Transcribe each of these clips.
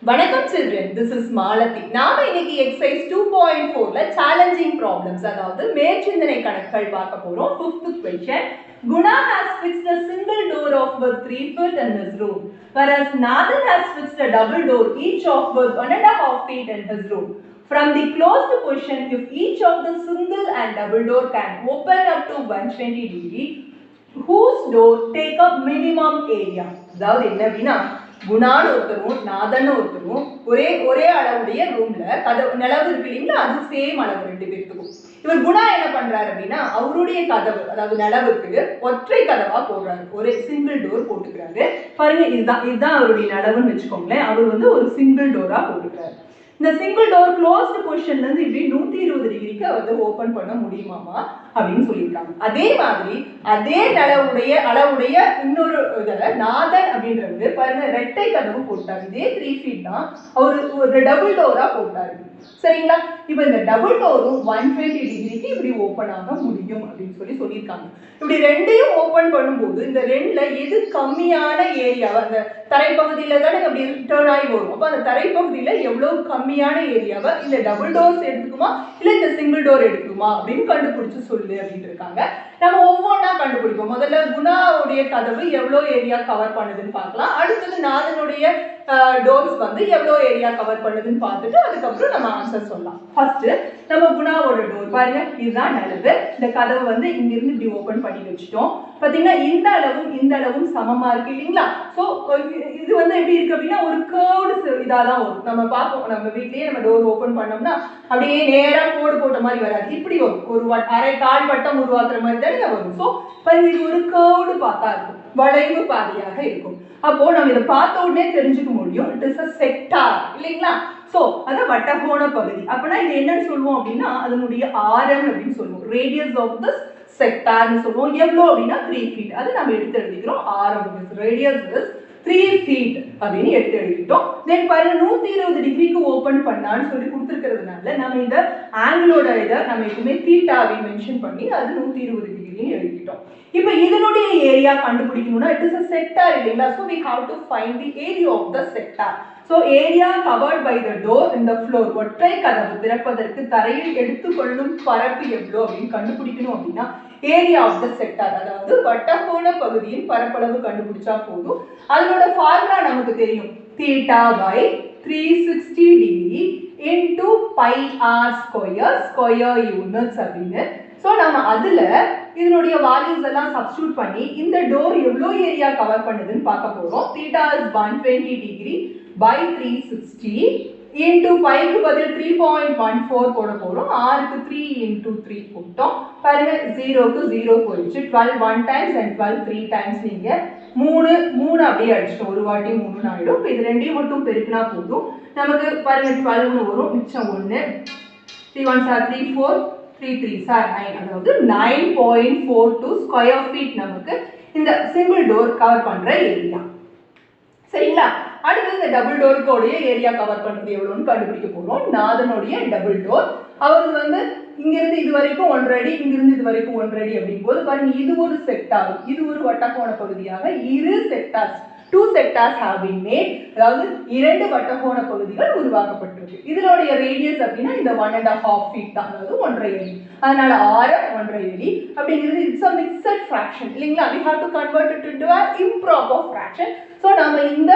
வணக்கம் children, this is Malathi. நாம இன்னைக்கு exercise 2.4ல challenging problems அதாவது மேற்சிந்தனை கணக்குகள் பார்க்க போறோம். 5th question. Guna has fixed a single door of worth 3 feet in his room, whereas Nathan has fixed a double door each of worth 1.5 feet in his room. From the closed question, if each of the single and double door can open up to 120 degree, whose door take up minimum area? அதாவது என்ன அப்படின்னா குணான்னு ஒருத்தரும் நாதன்னு ஒருத்தரும் ஒரே அளவுடைய ரூம்ல கதவு நிலவு இருக்கு இல்லைங்களா, அது சேம் அளவு ரெண்டு பேருக்கும். இவர் குணா என்ன பண்றாரு அப்படின்னா அவருடைய கதவு அதாவது நிலவுக்கு ஒற்றை கதவா போடுறாரு, ஒரு சிங்கிள் டோர் போட்டுக்கிறாரு. பாருங்க, இதுதான் அவருடைய நிலவுன்னு வச்சுக்கோங்களேன். அவர் வந்து ஒரு சிங்கிள் டோரா போட்டுக்கிறாரு. இந்த சிங்கிள் டோர் க்ளோஸ்டு பொசிஷன்ல இருந்து இப்படி 120 டிகிரிக்கு வந்து ஓபன் பண்ண முடியுமாமா அப்படின்னு சொல்லியிருக்காங்க. அதே மாதிரி அதே அளவுடைய இன்னொரு இதில் நாதன் அப்படின்றது பாருங்க ரெட்டை கதவு போட்டாரு. இதே 3 feet தான் அவர் ஒரு டபுள் டோரா போட்டாரு. சரிங்களா? இப்போ இந்த டபுள் டோரும் 120 டிகிரிக்கு இப்படி ஓப்பன் ஆக முடியும் அப்படின்னு சொல்லியிருக்காங்க. இப்படி ரெண்டையும் ஓப்பன் பண்ணும்போது இந்த ரெண்டுல எது கம்மியான ஏரியாவை, அந்த தரைப்பகுதியில தானே அப்படி டேர்ன் ஆகி வரும். அப்போ அந்த தரைப்பகுதியில எவ்வளவு கம்மியான ஏரியாவை இந்த டபுள் டோர்ஸ் எடுத்துக்குமா இல்லை இந்த சிங்கிள் டோர் எடுத்துக்குமா அப்படின்னு கண்டுபிடிச்சு சொல்லு அப்படின்னு இருக்காங்க. நம்ம ஒவ்வொன்றா கண்டுபிடிப்போம். முதல்ல குணாவுடைய கதவு எவ்வளோ ஏரியா கவர் பண்ணுதுன்னு பார்க்கலாம். அடுத்தது நாதனுடைய டோர்ஸ் வந்து எவ்வளோ ஏரியா கவர் பண்ணுதுன்னு பார்த்துட்டு அதுக்கப்புறம் நம்ம ஆன்சர் சொல்லலாம். ஃபர்ஸ்ட் நம்ம குணாவோட டோர் பாருங்க, இதுதான் நிலவு. இந்த கதவு வந்து இங்கிருந்து இப்படி ஓப்பன் பண்ணி வச்சுட்டோம். பார்த்தீங்கன்னா இந்த அளவும் சமமா இருக்கு இல்லைங்களா? ஸோ இது வந்து எப்படி இருக்கு அப்படின்னா ஒரு கேர்வ்டு இதாக தான் வரும். நம்ம பார்ப்போம், நம்ம வீட்லயே நம்ம டோர் ஓப்பன் பண்ணோம்னா அப்படியே நேராக கோடு போட்ட மாதிரி வராது, இப்படி வரும். ஒரு அரை கால் வட்டம் உருவாக்குற மாதிரி தானே வரும். ஸோ இது ஒரு கேர்வ்டு பார்த்தா இருக்கும், வளைவு பாதையாக இருக்கும். அப்போ நம்ம இதை பார்த்த உடனே தெரிஞ்சுக்க முடியும், இட் இஸ் அ செக்டார் இல்லைங்களா? ஸோ அதான் வட்டகோண பகுதி. அப்படின்னா இது என்னன்னு சொல்லுவோம் அப்படின்னா அதனுடைய ஆரம் அப்படின்னு சொல்லுவோம். ரேடியஸ் ஆஃப் தி செக்டார்னு சொல்லுவோம். எவ்வளோ அப்படின்னா 3 feet. அது நம்ம எடுத்து எழுதிக்கிறோம். ஆரம் ரேடியஸ் இஸ் 3 feet அப்படின்னு எடுத்து எழுதிட்டோம். தென் பாருங்க 120 டிகிரிக்கு ஓப்பன் பண்ணான்னு சொல்லி கொடுத்துருக்கிறதுனால நம்ம இந்த ஆங்கிளோட இதை நம்ம எப்பவுமே தீட்டாவை மென்ஷன் பண்ணி அது 120 டிகிரின்னு எழுதிட்டோம். இப்போ இதனுடைய ஏரியா கண்டுபிடிக்கணும்னா இட் இஸ் a sector இல்லைங்களா? So we have to find the area of the sector. So area covered by the door in the floor. ஒற்றை கதவு திறப்பதற்கு தரையில் எடுத்துக்கொள்ளும் பரப்பு எவ்வளோ அப்படின்னு கண்டுபிடிக்கணும் அப்படின்னா ஏரியா ஆஃப் த செக்டார் அதாவது வட்டகோண பகுதியின் பரப்பளவு கண்டுபிடிச்சா போதும். அதனோட ஃபார்முலா நமக்கு தெரியும், theta pi 360 degree into pi r square units அப்படின்னு. ஸோ நம்ம அதில் இதனுடைய வேல்யூஸ் எல்லாம் சப்ஸ்டியூட் பண்ணி இந்த டோர் எவ்வளோ ஏரியா கவர் பண்ணுதுன்னு பார்க்க போகிறோம். Theta is 120 degree pi 360 into பைக்கு பதில் 3.14 போட போகிறோம். ஆருக்கு 3 இன்டூ 3 போட்டோம். பாருங்க 0க்கு 0 போயிடுச்சு. 12 1 டைம்ஸ் அண்ட் 12 3 டைம்ஸ். நீங்கள் மூணு அப்படியே அடிச்சிட்டோம், ஒரு வாட்டி 3 ஆகிடும். இப்போ இது ரெண்டையும் மட்டும் பெருக்கினா போதும். நமக்கு பாருங்க 12 வரும், மிச்சம் 1. 3 1s are 3 4 3 3s are 9. அதாவது 9.42 ஸ்கொயர் ஃபீட் நமக்கு இந்த சிங்கிள் டோர் கவர் பண்ணுற ஏரியா. சரிங்களா? அடுத்து இந்த டபுள் டோருடைய ஏரியா கவர் பண்ணுறது எவ்வளோன்னு கண்டுபிடிக்க போகிறோம். நாதனுடைய டபுள் டோர் அவருக்கு வந்து இங்கிருந்து இது வரைக்கும் 1 அடி, இங்கிருந்து இது வரைக்கும் 1 அடி அப்படிங்கும் போது பாருங்க இது ஒரு செக்டார், இது ஒரு வட்டகோண பகுதியாக இரு sectors 2 sectors have been made. அதாவது 2 வட்டகோண பகுதிகள் உருவாக்கப்பட்டிருக்கு. இதனுடைய ரேடியஸ் அப்படின்னா இந்த 1.5 feet தான், அதாவது 1.5 அடி. அதனால ஆரம் 1.5 அடி அப்படிங்கிறது இட்ஸ் a mixed fraction இல்லைங்களா? we have to convert it into an improper fraction. So நம்ம இந்த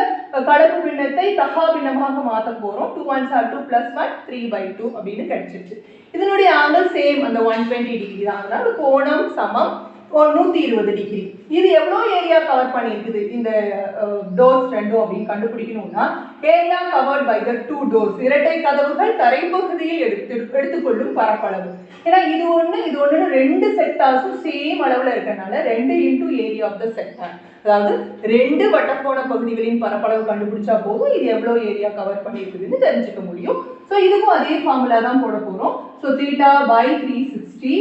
கலப்பு பின்னத்தை தகா பின்னமாக மாற்ற போகிறோம். 2 1s are 2 plus 1 3/2 அப்படின்னு கிடைச்சிருச்சு. இதனுடைய ஆங்கிள் சேம் அந்த 120 டிகிரி தான். அதனால கோணம் சமம் 120 டிகிரி. இது எவ்வளோ ஏரியா கவர் பண்ணியிருக்குது இந்த டோர்ஸ் ரெண்டும் அப்படின்னு கண்டுபிடிக்கணும்னா area covered by the 2 doors. இரட்டை கதவுகள் தரைப்பகுதியில் எடுத்துக்கொள்ளும் பரப்பளவு. ஏன்னா இது ஒன்று 2 செக்டார்ஸும் சேம் அளவில் இருக்கிறதுனால 2 into area of the sector, அதாவது 2 வட்டகோண பகுதிகளின் பரப்பளவு கண்டுபிடிச்சா போதும் இது எவ்வளோ ஏரியா கவர் பண்ணியிருக்குதுன்னு தெரிஞ்சுக்க முடியும். ஸோ இதுக்கும் அதே ஃபார்முலா தான் போட போகிறோம். So theta pi 360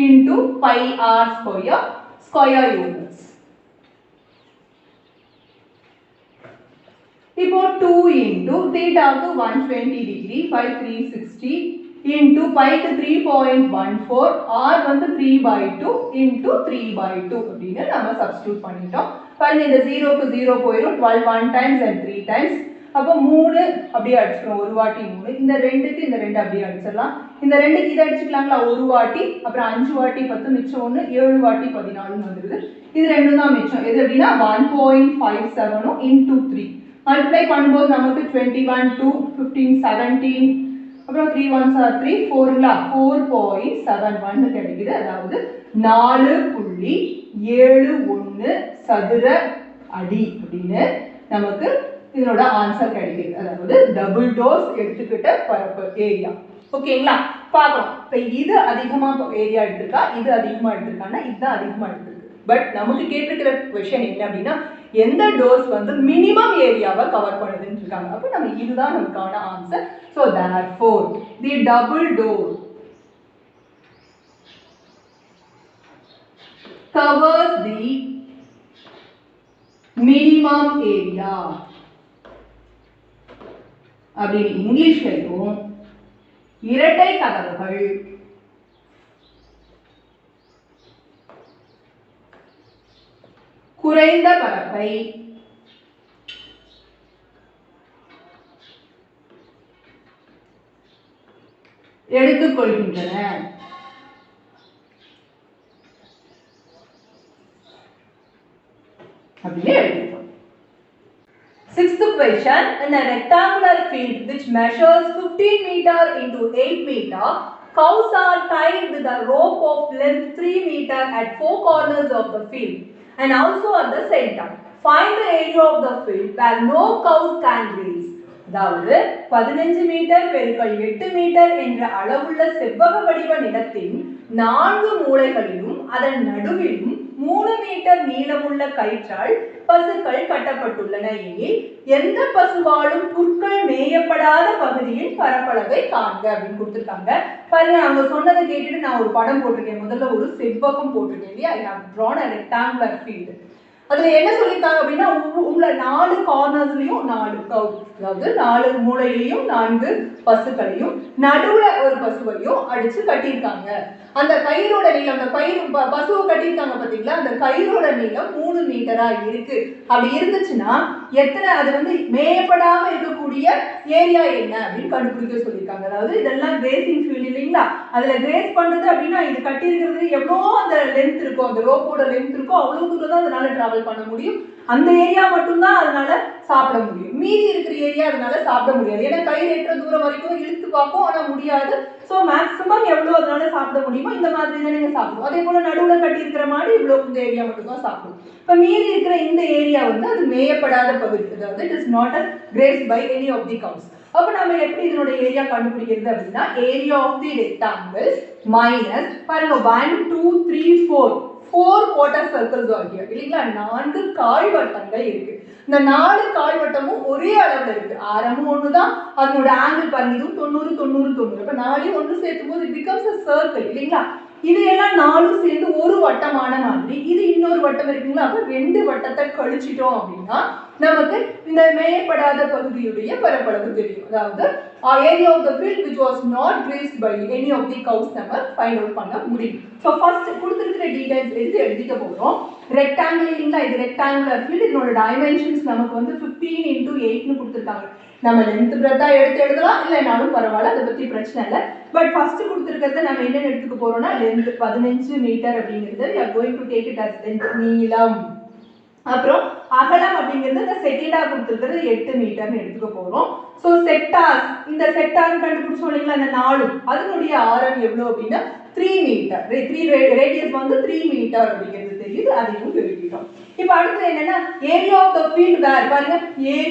into pi r square units. இப்போ 2 into theta to 120 degree by 360 into pi to 3.14 r வந்து 3/2 into 3/2 அப்படின்னு நம்ம சப்ஸ்டிட்யூட் பண்ணிட்டோம். பாருங்க இந்த 0க்கு 0 போயிடும். 12 1 times and 3 times அப்போ 3 அப்படியே அடிச்சுக்கணும், ஒரு வாட்டி 3. இந்த 2க்கு இந்த 2 அப்படியே அடிச்சிடலாம். இந்த 2க்கு இதை அடிச்சுக்கலாங்களா, ஒரு வாட்டி, அப்புறம் 5 வாட்டி 10 மிச்சம் 1, 7 வாட்டி 14 வந்துடுது. இது ரெண்டும் தான் மிச்சம். எது அப்படின்னா 1.57 into 3 மல்டிப்ளை பண்ணும்போது நமக்கு 21, 2, 15, 17, அப்புறம் 3 1s are 3, 4ங்களா 4.71 கிடைக்குது. அதாவது 4.71 சதுர அடி அப்படின்னு நமக்கு இதனோட ஆன்சர் கிடைக்குது. அதாவது டபுள் டோர்ஸ் எடுத்துக்கிட்ட பரப்பு ஏரியா. ஓகேங்களா, பார்க்கலாம். இப்போ இது அதிகமா ஏரியா எடுத்திருக்கா, இது அதிகமா எடுத்திருக்கான்னா இதுதான் அதிகமா எடுத்திருக்கு. பட் நமக்கு கேட்டிருக்கிற கொஸ்டின் என்ன அப்படின்னா எந்த டோர்ஸ் வந்து மினிமம் ஏரியாவை கவர் பண்ணுதுன்னு இருக்காங்க. அப்போ நம்ம இதுதான் நமக்கான answer. So therefore the double door covers the minimum area. அப்படி இங்கிலீஷ்லயும் இரட்டை கதவுகள் குறைந்த பரப்பை எடுத்துக்கொள்கின்றன. அப்படியே எழுதிட்டோம். Sixth question, in a rectangular field which measures 15 meter into 8 meter, cows are tied with a rope of length 3 meter at 4 corners of the field and also at the center. Find the area of the field where no cows can graze. அதாவது 15 metre பெருக்கல் 8 metre என்ற அளவுள்ள செவ்வக வடிவ நிலத்தின் 4 மூலைகளிலும் அதன் நடுவிலும் 3 மீட்டர் நீளமுள்ள கயிற்றால் பசுக்கள் கட்டப்பட்டுள்ளன எனில் எந்த பசுவாலும் புற்கள் மேயப்படாத பகுதியின் பரப்பளவை காண்க அப்படின்னு கொடுத்துருக்காங்க. பாருங்க, அவங்க சொன்னதை கேட்டுட்டு நான் ஒரு படம் போட்டிருக்கேன். முதல்ல ஒரு செவ்வகம் போட்டிருக்கேன் இல்லையா, I have drawn a rectangular field. அதுல என்ன சொல்லியிருக்காங்க அப்படின்னா உங்களை 4 கார்னர்ஸ்லயும் 4 கவுஸ், அதாவது 4 மூலையிலையும் 4 பசுக்களையும் நடுவுல ஒரு பசுவையும் அடிச்சு கட்டியிருக்காங்க. அந்த கயிறோட நீளம், அந்த கயிறு பசுவை கட்டியிருக்காங்க பாத்தீங்களா, அந்த கயிறோட நீளம் 3 மீட்டரா இருக்கு. அப்படி இருந்துச்சுன்னா எத்தனை, அது வந்து மேயப்படாம இருக்கக்கூடிய ஏரியா என்ன அப்படின்னு கண்டுபிடிக்க சொல்லியிருக்காங்க. அதாவது இதெல்லாம் கிரேசிங் ஃபீல்டு இல்லைங்களா, அதுல கிரேஸ் பண்றது அப்படின்னா இது கட்டி இருக்கிறது எவ்வளோ அந்த லென்த் இருக்கும், அந்த ரோப்போட லென்த் இருக்கும், அவ்வளவு தூரம் தான் அதனால டிராவல் பண்ண முடியும். அந்த ஏரியா மட்டும்தான் அதனால சாப்பிட முடியும். மீதி இருக்கிற ஏரியா அதனால சாப்பிட முடியாது. ஏன்னா கயிறு ஏற்ற தூரம் வரைக்கும் இழுத்து பார்க்கும், ஆனா முடியாது. ஸோ மேக்ஸிமம் எவ்வளோ அதனால சாப்பிட முடியுமோ இந்த மாதிரி தான் நீங்க சாப்பிடும். அதே போல நடுவில் கட்டி இருக்கிற மாதிரி இவ்வளோ இந்த ஏரியா மட்டும் தான் சாப்பிடும். இப்போ மீதி இருக்கிற இந்த ஏரியா வந்து அது மேயப்படாத பகுதி, அதாவது it is not a graze by any of the cows. அப்போ நம்ம எப்படி இதனோட ஏரியா கண்டுபிடிக்கிறது அப்படின்னா area of the rectangle minus பாருங்க 1 2 3 4 குவார்டர் சர்க்கிள்ஸ் ஆகிய இல்லைங்களா, 4 கால்வட்டங்கள் இருக்கு. இந்த 4 கால்வட்டமும் ஒரே அளவுல இருக்கு, ஆரமும் ஒண்ணுதான், அதனோட ஆங்கிள் பாருங்க இதுவும் 90 90 90. அப்ப 4 ஒன்று சேர்த்தும் போது இட் பிகம்ஸ் a circle இல்லைங்களா. இது எல்லாம் 4 சேர்ந்து ஒரு வட்டமான மாதிரி, இது இன்னொரு வட்டம் இருக்குங்களா. அப்ப 2 வட்டத்தை கழிச்சிட்டோம் அப்படின்னா நமக்கு இந்த மேயப்படாத பகுதியுடைய பரப்பளவு தெரியும். அதாவது area of the field which was not graced by any of the cows நம்ம ஃபைண்ட் அவுட் பண்ண முடியும். ஸோ ஃபர்ஸ்ட் கொடுத்துருக்கிற டீடைல்ஸ் எடுத்து எழுதிக்க போகிறோம். ரெக்டாங்கிள் இல்லைங்களா, இது ரெக்டாங்குலர் ஃபீல்டு. இதனோட டைமென்ஷன்ஸ் நமக்கு வந்து 15 into 8ன்னு கொடுத்துருக்காங்க. நம்ம லென்த் பிரெத்தா எடுத்து எழுதலாம், இல்லைனாலும் பரவாயில்ல, அதை பற்றி பிரச்சனை இல்லை. பட் ஃபர்ஸ்ட் கொடுத்துருக்கிறத நம்ம என்னென்னு எடுத்துக்க போறோம்னா லென்த் 15 மீட்டர் அப்படிங்கிறது we are going to take it as length, நீளம். அப்புறம் அகலம் அப்படிங்கிறது இந்த செகண்டா கொடுத்துருக்கிறது 8 மீட்டர்னு எடுத்துக்க போறோம். ஸோ செக்டார், இந்த செக்டார் கண்டுபிடிச்சோம் இல்லைங்களா, அந்த 4 அதனுடைய ஆரம் எவ்வளோ அப்படின்னா 3 மீட்டர். 3 ரேடியஸ் வந்து 3 மீட்டர் அப்படிங்கிறது தெரியுது, அதையும் எழுதிட்டோம். இப்போ அடுத்து என்னன்னா area of the field where பாருங்க,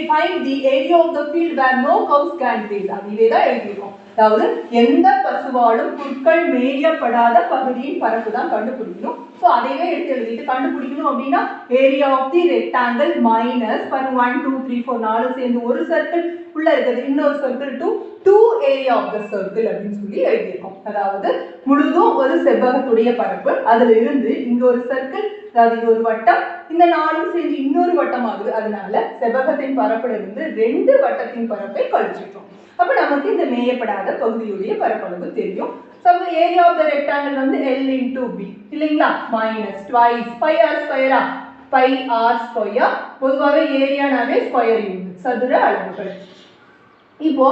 find the area of the field where no cows can graze. அதுவே தான் எழுதியிருக்கோம். அதாவது எந்த பசுவாலும் புற்கள் மேயப்படாத பகுதியின் பரப்பு தான் கண்டுபிடிக்கணும். ஸோ அதைவே எடுத்து எழுதிட்டு கண்டுபிடிக்கணும் அப்படின்னா area of the rectangle minus 1 2 3 4 4 சேர்ந்து ஒரு சர்க்கிள் உள்ள இருக்குது, இன்னொரு circle 2 area of the circle அப்படின்னு சொல்லி எழுதியிருக்கோம். அதாவது முழுதும் ஒரு செவ்வகத்துடைய பரப்பு, அதுல இருந்து இங்க ஒரு சர்க்கிள், அதாவது இது ஒரு வட்டம், இந்த 4 சேர்ந்து இன்னொரு வட்டம் ஆகுது. அதனால செவ்வகத்தின் பரப்புல இருந்து 2 வட்டத்தின் பரப்பை கழிச்சிட்டோம். அப்ப நமக்கு இந்த மேயப்படாத பகுதியுடைய பரப்பளவு தெரியும். So area of the rectangle வந்து L into B இல்லைங்களா, மைனஸ் ட்வைஸ் 5 r ஸ்கொயரா பை ஆர் ஸ்கொயர். பொதுவாகவே ஏரியானாவே ஸ்கொயர் யூனிட், சதுர அளவுகள். இப்போ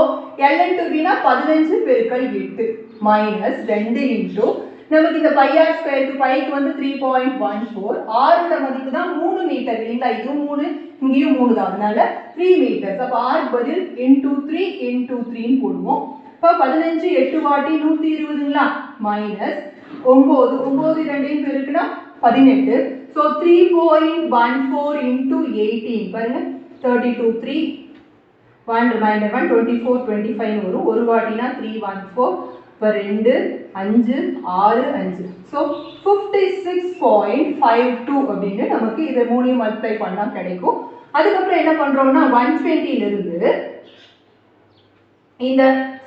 L into B னா 15 பெருக்கல் 8 மைனஸ் 2 இன்டூ நமக்கு இந்த பை ஆர் ஸ்கொயருக்கு பைக்கு வந்து 3.14, ஆரோட மதிப்பு தான் 3 மீட்டர் இல்லைங்களா, இதுவும் 3 இங்கேயும் 3 தான், அதனால 3 மீட்டர்ஸ். அப்போ ஆர் பதில் இன்டூ 3 இன்டூ 3 போடுவோம். இப்போ 15 8 வாட்டி 120ங்களா, மைனஸ் 9 9 2 பெருக்குனா 18. ஸோ 3.14 இன்டூ 18 பாருங்க 32 3 1 ரிமைண்டர் 1 24 25 வரும். ஒரு வாட்டினா 314 இப்போ 2 5 6 5. ஸோ 56.52 அப்படின்னு நமக்கு இதை மூணையும் மல்டிப்ளை பண்ணால் கிடைக்கும். அதுக்கப்புறம் என்ன பண்ணுறோம்னா 120லிருந்து இந்த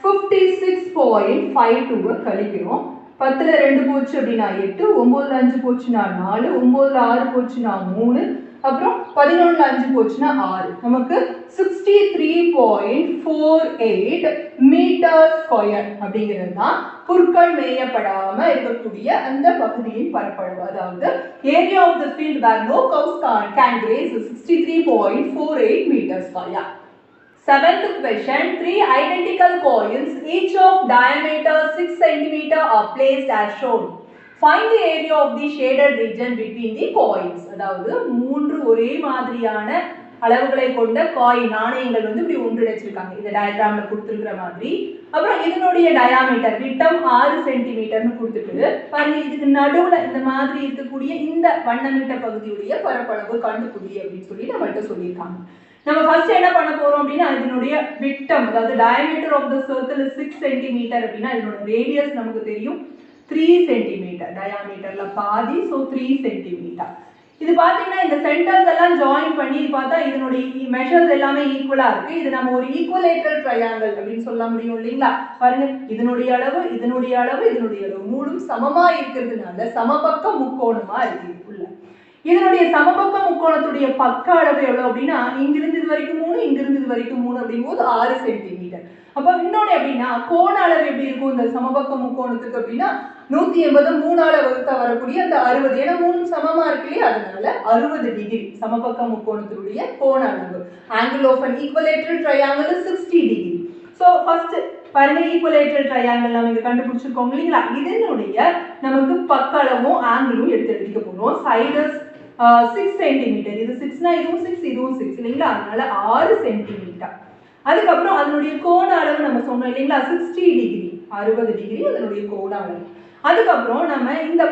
56.52 கழிக்கிறோம். 10ல் 2 போச்சு அப்படின்னா 8, 9ல் 5 போச்சுன்னா 4, 9ல் 6 போச்சுன்னா 3, அப்புறம் 11ல் 5 போச்சுன்னா 6. நமக்கு 63.48 மீட்டர் ஸ்கொயர் அப்படிங்கிறது தான் புற்கள் மேயப்படாம இருக்கக்கூடிய அந்த பகுதியின் பரப்பளவு. அதாவது area of the field where no cows can graze 63.48 metre square. Seventh question, 3 identical coils, each of diameter 6 cm are placed as shown. Find the area of the shaded region between the coils. அதாவது மூன்று ஒரே மாதிரியான அளவுகளை கொண்ட coin நாணயங்கள் வந்து இப்படி ஒன்றிணைச்சிருக்காங்க இந்த டயக்ராம்ல கொடுத்துருக்கிற மாதிரி. அப்புறம் இதனுடைய டயாமீட்டர் விட்டம் 6 சென்டிமீட்டர்னு கொடுத்துட்டு பாருங்க, இதுக்கு நடுவுல இந்த மாதிரி இருக்கக்கூடிய இந்த வண்ணமிட்ட பகுதியுடைய பரப்பளவு கண்டுபிடி அப்படின்னு சொல்லி நம்மள்கிட்ட சொல்லியிருக்காங்க. நம்ம ஃபர்ஸ்ட் என்ன பண்ண போறோம் அப்படின்னா இதனுடைய விட்டம், அதாவது diameter of the circle 6 centimetre அப்படின்னா இதனோட ரேடியஸ் நமக்கு தெரியும் 3 சென்டிமீட்டர், டயாமீட்டர்ல பாதி, ஸோ 3 சென்டிமீட்டர். இது பார்த்தீங்கன்னா இந்த சென்டர்ஸ் எல்லாம் ஜாயின் பண்ணி பார்த்தா இதனுடைய மெஷர்ஸ் எல்லாமே ஈக்குவலா இருக்கு. இது நம்ம ஒரு ஈக்குவலேட்டரல் ட்ரையாங்கிள் அப்படின்னு சொல்ல முடியும் இல்லைங்களா. பாருங்க, இதனுடைய அளவு இதனுடைய அளவு இதனுடைய அளவு மூணும் சமமா இருக்கிறதுனால சமபக்க முக்கோணமா இருக்கு. உள்ள இதனுடைய சமபக்க முக்கோணத்துடைய பக்க அளவு எவ்வளவு அப்படின்னா இங்கிருந்து இது வரைக்கும் 3, இங்கிருந்து இது வரைக்கும் 3 அப்படிங்கும்போது 6 சென்டிமீட்டர். அப்ப இன்னொன்னு அப்படின்னா கோண அளவு எப்படி இருக்கும் இந்த சமபக்க முக்கோணத்துக்கு அப்படின்னா 180 3ஆல வகுத்தா வரக்கூடிய அந்த 60, ஏன்னா மூணும் சமமா இருக்கு இல்லையா, அதனால 60 டிகிரி சமபக்க முக்கோணத்துடைய கோண அளவு. Angle of an equilateral triangle is 60 degree. So first பாருங்க, ஈக்குவலேட்டரல் ட்ரையாங்கிள் நம்ம இங்க கண்டுபிடிச்சிருக்கோம் இல்லைங்களா. இதனுடைய நமக்கு பக்க அளவும் ஆங்கிளும் எடுத்து எழுதிக்க போறோம். சைடஸ் 6 சென்டிமீட்டர், இது 6னா இதுவும் 6 இதுவும் 6 இல்லைங்களா, அதனால 6 சென்டிமீட்டர். அதுக்கப்புறம் அதனுடைய கோண அளவு நம்ம சொன்னோம் இல்லைங்களா 60 டிகிரி, 60 டிகிரி அதனுடைய கோண அளவு. அதுக்கப்புறம் நம்ம இந்த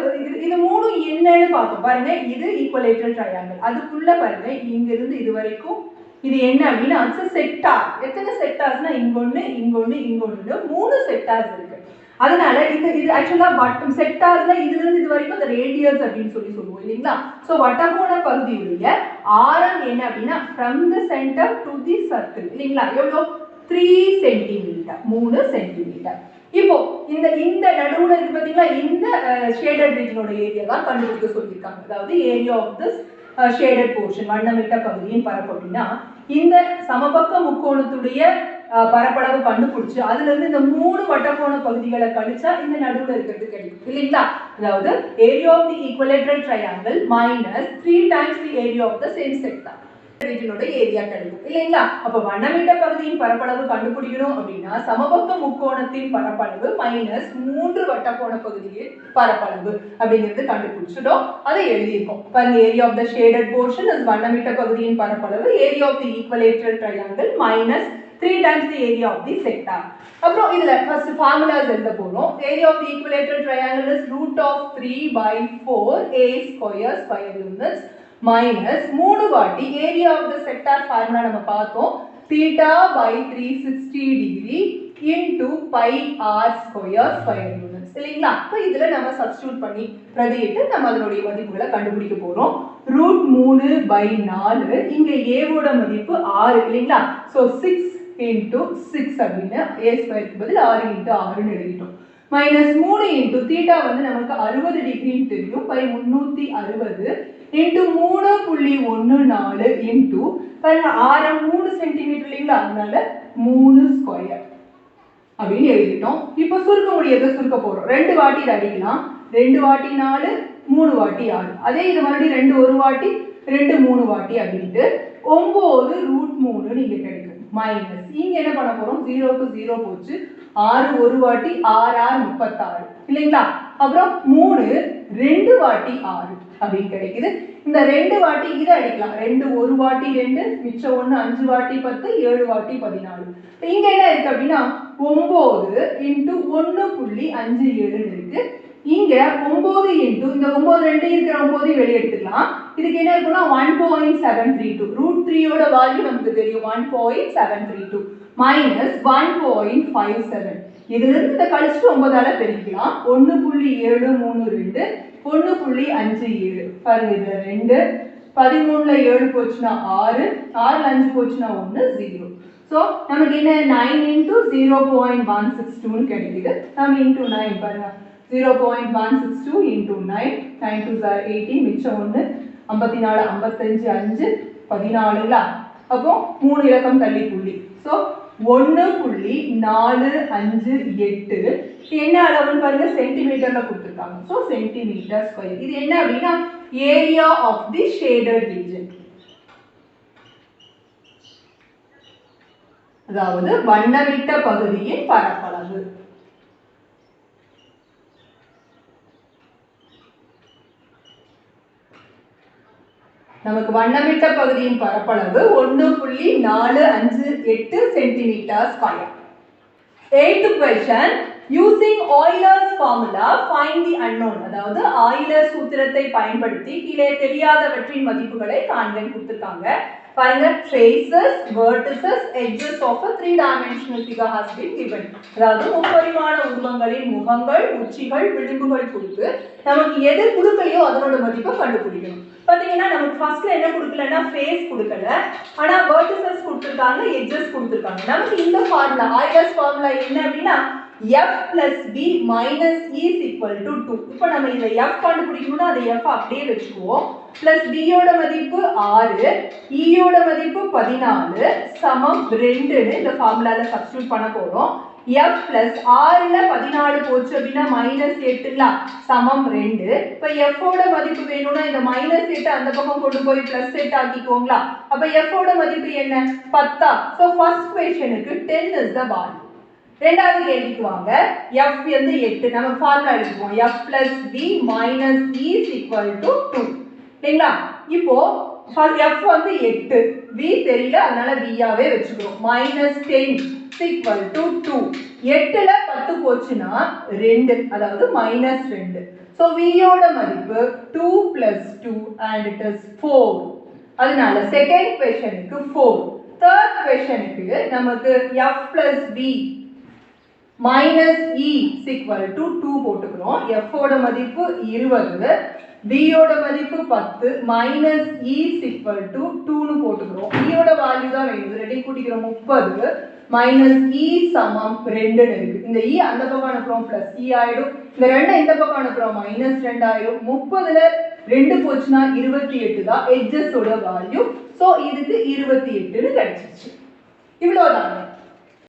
இது மூணும் என்னன்னு பார்த்தோம். பாருங்க, இது ஈக்குவலேட்டரல் ட்ரையாங்கிள், அதுக்குள்ள பாருங்க இங்க இருந்து இது வரைக்கும் இது என்ன அப்படின்னா செக்டார். எத்தனை செக்டார்ஸ்னா இங்கொன்னு இங்கொன்னு இங்கொன்னு 3 செக்டார்ஸ் இருக்கு. அதனால இது ஆக்சுவலா பட்டம் செக்டார்ஸ்ல இதுல இருந்து இது வரைக்கும் அந்த ரேடியஸ் அப்படின்னு சொல்லுவோம் இல்லைங்களா. ஸோ வட்டகோண பகுதியுடைய ஆரம் என்ன அப்படின்னா from the centre to the circle இல்லைங்களா, எவ்வளோ 3 சென்டிமீட்டர், 3 சென்டிமீட்டர். இப்போ இந்த நடுவுல இருக்கு பாத்தீங்களா, இந்த ஷேடட் ரீஜனோட ஏரியா தான் கண்டுபிடிக்க சொல்லியிருக்காங்க. அதாவது area of this shaded portion வண்ணமிட்ட பகுதியின் பரப்பு அப்படின்னா இந்த சமபக்க முக்கோணத்துடைய பரப்பளவு கண்டுபிடிச்சு அதுல இருந்து இந்த 3 வட்டக்கோண பகுதிகளை கழிச்சா இந்த நடுவுல இருக்கிறது கிடைக்கும் இல்லைங்களா. அதாவது area of the equilateral triangle minus 3 times the area of the same sector ரீஜனோட ஏரியா கிடைக்கும் இல்லைங்களா. அப்ப வண்ணமிட்ட பகுதியின் பரப்பளவு கண்டுபிடிக்கணும் அப்படின்னா சமபக்க முக்கோணத்தின் பரப்பளவு மைனஸ் 3 வட்டக்கோண பகுதியின் பரப்பளவு அப்படிங்கிறது கண்டுபிடிச்சிட்டோம், அதை எழுதியிருக்கோம். பாருங்க, area of the shaded portion is வண்ணமிட்ட பகுதியின் பரப்பளவு, area of the equilateral triangle minus 3 times the area of the sector. அப்புறம் இதுல first formulas எழுத போறோம். Area of the equilateral triangle is root of 3/4 a square units minus 3 வாட்டி area of the sector formula நம்ம பார்த்தோம் theta by 360 degree into pi r square units இல்லைங்களா. அப்ப இதுல நம்ம சப்ஸ்டிட்யூட் பண்ணி பிரதியிட்டு நம்ம அதனுடைய மதிப்புகளை கண்டுபிடிக்க போறோம். ரூட் 3/4, இங்க a ஓட மதிப்பு 6 இல்லைங்களா. சோ 6 into 6 அப்படின்னா a ஸ்கொயருக்கு பதில் 6 into 6ன்னு எழுதிட்டோம். மைனஸ் 3 into தீட்டா வந்து நமக்கு 60 டிகிரின்னு தெரியும், பை 360 into 3.14 into பாருங்க ஆரம் 3 சென்டிமீட்டர் இல்லைங்களா, அதனால 3 ஸ்கொயர் அப்படின்னு எழுதிட்டோம். இப்போ சுருக்க முடியறத சுருக்க போறோம். 2 வாட்டி இதை அடிக்கலாம், 2 வாட்டி 4 3 வாட்டி 6. அதே இது மறுபடியும் 2 ஒரு வாட்டி 2 3 வாட்டி அப்படின்ட்டு 9 ரூட் 3 நீங்க கிடைக்கும். மைனஸ் இங்க என்ன பண்ண போறோம், 0க்கு 0 போச்சு, 6 ஒரு வாட்டி 6 6 36 இல்லைங்களா. அப்புறம் 3 2 வாட்டி 6 அப்படின்னு கிடைக்குது. இந்த 2 வாட்டி இதை அடிக்கலாம், 2 ஒரு வாட்டி 2 மிச்சம் 1 5 வாட்டி 10 7 வாட்டி 14. இங்க என்ன இருக்கு அப்படின்னா 9 இன்ட்டு 1.57 இருக்கு. இங்க 9 இன்ட்டு இந்த 9 2 இருக்கிற 9 வெளியே எடுத்துக்கலாம். இதுக்கு என்ன இருக்குன்னா 1.732 ரூட் 3 ஓட வேல்யூ நமக்கு தெரியும் 1.732 மைனஸ் 1.57. இதுல இருந்து இதை கழிச்சுட்டு 9ஆல பெருக்கலாம். 1.732 1.57 பாருங்க, இதுல 2 13ல 7 போச்சுன்னா 6 6ல 5 போச்சுன்னா 1 0. ஸோ நமக்கு என்ன 9 இன்ட்டு 0.162 கிடைக்குது. நம்ம இன்ட்டு 9 பாருங்க, 0.162 into 9 9 2s are 18 மிச்சம் 1 54 55 5 14ல அப்போ 3 இலக்கம் தள்ளி புள்ளி. ஸோ 1.458 என்ன அளவுன்னு பாருங்க, சென்டிமீட்டர்ல கொடுத்துருக்காங்க. So centimetre square. இது என்ன அப்படின்னா area of the shaded region, அதாவது வண்ணமிட்ட பகுதியின் பரப்பளவு. நமக்கு வண்ணமிட்ட பகுதியின் பரப்பளவு 1.458 centimetre square. 8th question, using Euler's formula find the unknown. அதாவது ஆய்லர் சூத்திரத்தை பயன்படுத்தி கீழே தெரியாதவற்றின் மதிப்புகளை காண்கன்னு கொடுத்திருக்காங்க. பாருங்க, traces, vertices, edges of a 3-dimensional figure has been given. அதாவது முப்பரிமாண உருவங்களின் முகங்கள், உச்சிகள், விளிம்புகள் கொடுத்து நமக்கு எது கொடுக்கலையோ அதனோட மதிப்பை கண்டுபிடிக்கணும். பாத்தீங்கன்னா நமக்கு ஃபர்ஸ்ட்ல என்ன கொடுக்கலன்னா ஃபேஸ் கொடுக்கல, ஆனா வெர்டிசஸ் கொடுத்திருக்காங்க, எட்ஜஸ் கொடுத்திருக்காங்க. நமக்கு இந்த ஃபார்முலா ஆய்லர்ஸ் ஃபார்முலா என்ன அப்படின்னா f plus b minus e is equal to 2. இப்போ நம்ம இந்த f கண்டுபிடிக்கணும்னா அதை f அப்படியே வெச்சுக்குவோம். plus b யோட மதிப்பு 6, e யோட மதிப்பு 14 சமம் 2 ன்னு இந்த ஃபார்முலால சப்ஸ்டிட்யூட் பண்ண போறோம். f plus 6ல 14 போச்சு அப்படின்னா -8ல சமம் 2. இப்போ f ஓட மதிப்பு வேணும்னா இந்த -8 அந்த பக்கம் கொண்டு போய் +8 ஆக்கிக்கோங்களா. அப்ப f ஓட மதிப்பு என்ன 10. சோ ஃபர்ஸ்ட் क्वेश्चनக்கு 10 is the value. ரெண்டாவது கேள்விக்கு வாங்க. f வந்து 8, நம்ம ஃபார்முலா எழுதுவோம். f plus b minus e is equal to 2 இல்லைங்களா. இப்போ f வந்து 8, b தெரியல, அதனால b ஆவே வெச்சுக்கிறோம். -10 equal to 2. 8ல 10 போச்சுனா 2, அதாவது -2. சோ v யோட மதிப்பு 2 plus 2 and it is 4. அதனால செகண்ட் क्वेश्चनக்கு 4. தேர்ட் क्वेश्चनக்கு நமக்கு f plus b minus e is equal to 2 போட்டுக்கிறோம். f ஓட மதிப்பு 20, b யோட மதிப்பு 10, minus e is equal to 2 னு போட்டுக்கிறோம். e யோட வேல்யூ தான் வேணும், ரெண்டையும் கூட்டிக்கிறோம். 30 minus e சமம் 2 னு இருக்கு. இந்த e அந்த பக்கம் அனுப்புறோம் plus e ஆயிடும், இந்த 2 இந்த பக்கம் அனுப்புறோம் -2 ஆயிடும். 30ல 2 போச்சுனா 28 தான் எட்ஜஸ் ஓட வேல்யூ. சோ இதுக்கு 28 னு கிடைச்சிருச்சு. இவ்வளவுதான்.